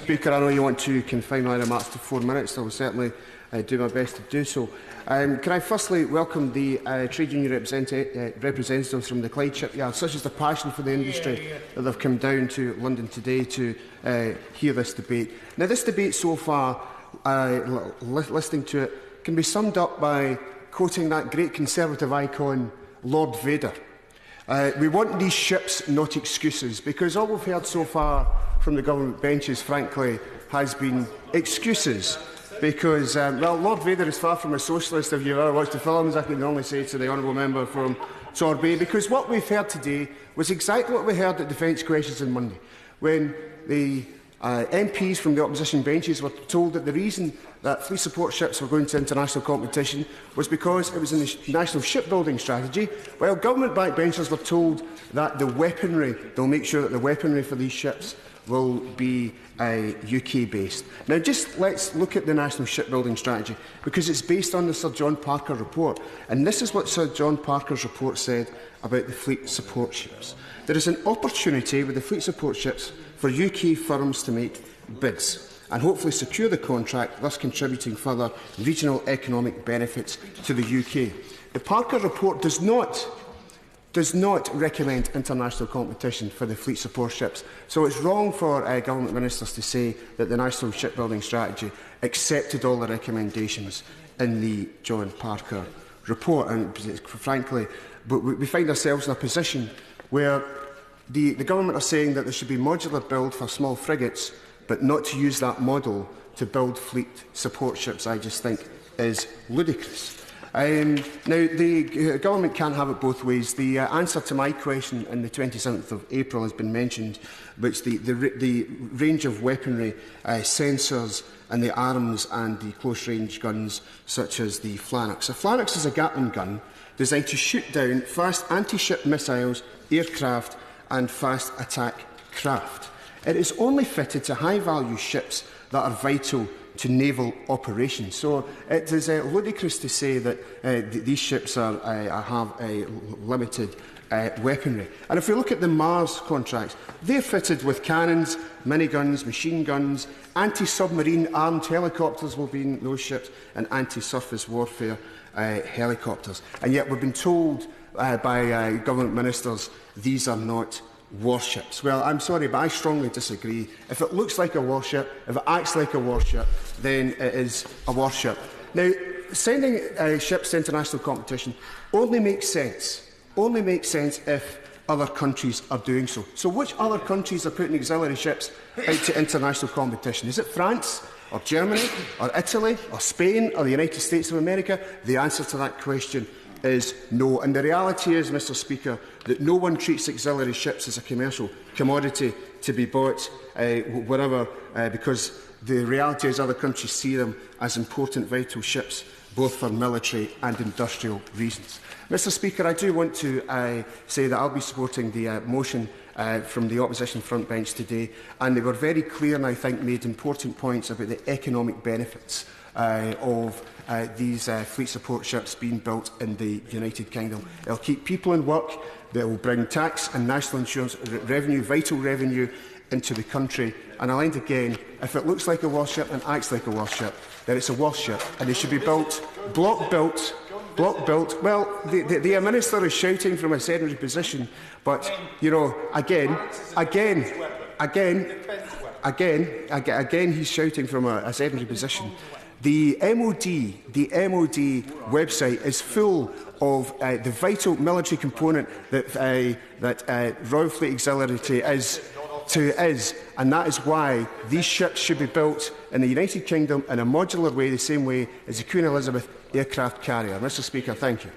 Speaker, I know you want to confine my remarks to 4 minutes. I will certainly do my best to do so. Can I firstly welcome the trade union representatives from the Clyde shipyard, such as the passion for the industry that they've come down to London today to hear this debate. Now, this debate so far, listening to it, can be summed up by quoting that great Conservative icon, Lord Vader. We want these ships, not excuses, because all we've heard so far from the government benches, frankly, has been excuses. Because, well, Lord Vader is far from a socialist. If you've ever watched the films, I can only say to the honourable member from Torbay, because what we've heard today was exactly what we heard at Defence Questions on Monday, when the MPs from the opposition benches were told that the reason that fleet support ships were going to international competition was because it was in the national shipbuilding strategy, while government backbenchers were told that the weaponry, they'll make sure that the weaponry for these ships will be UK-based. Now, just let's look at the National Shipbuilding Strategy, because it's based on the Sir John Parker report. And this is what Sir John Parker's report said about the fleet support ships. There is an opportunity with the fleet support ships for UK firms to make bids and hopefully secure the contract, thus contributing further regional economic benefits to the UK. The Parker report does not recommend international competition for the fleet support ships. So it's wrong for government ministers to say that the National Shipbuilding Strategy accepted all the recommendations in the John Parker report. And frankly, we find ourselves in a position where the government are saying that there should be modular build for small frigates, but not to use that model to build fleet support ships, I just think is ludicrous. Now, the government can't have it both ways. The answer to my question on the 27th of April has been mentioned, which the range of weaponry, sensors and the arms and the close-range guns, such as the Flanox. A Flanox is a Gatling gun designed to shoot down fast anti-ship missiles, aircraft and fast attack craft. It is only fitted to high-value ships that are vital to naval operations. So it is ludicrous to say that these ships have a limited weaponry. And if we look at the Mars contracts, they're fitted with cannons, miniguns, machine guns, anti-submarine armed helicopters will be in those ships, and anti-surface warfare helicopters. And yet we've been told by government ministers these are not warships. Well, I'm sorry, but I strongly disagree. If it looks like a warship, if it acts like a warship, then it is a warship. Now, sending ships to international competition only makes sense if other countries are doing so. So which other countries are putting auxiliary ships out to international competition? Is it France, or Germany, or Italy, or Spain, or the United States of America? The answer to that question is no. And the reality is, Mr Speaker, that no one treats auxiliary ships as a commercial commodity to be bought wherever, because the reality is other countries see them as important, vital ships, both for military and industrial reasons. Mr Speaker, I do want to say that I'll be supporting the motion from the opposition front bench today, and they were very clear and I think made important points about the economic benefits of these fleet support ships being built in the United Kingdom. It will keep people in work, that will bring tax and national insurance revenue, vital revenue, into the country. And I'll end again, if it looks like a warship and acts like a warship, then it's a warship, and it should be built, block built. Well, the Minister is shouting from a sedentary position, but, you know, again, he's shouting from a sedentary position. The MOD website is full of the vital military component that Royal Fleet Auxiliary is, and that is why these ships should be built in the United Kingdom in a modular way, the same way as the Queen Elizabeth aircraft carrier. Mr Speaker, thank you.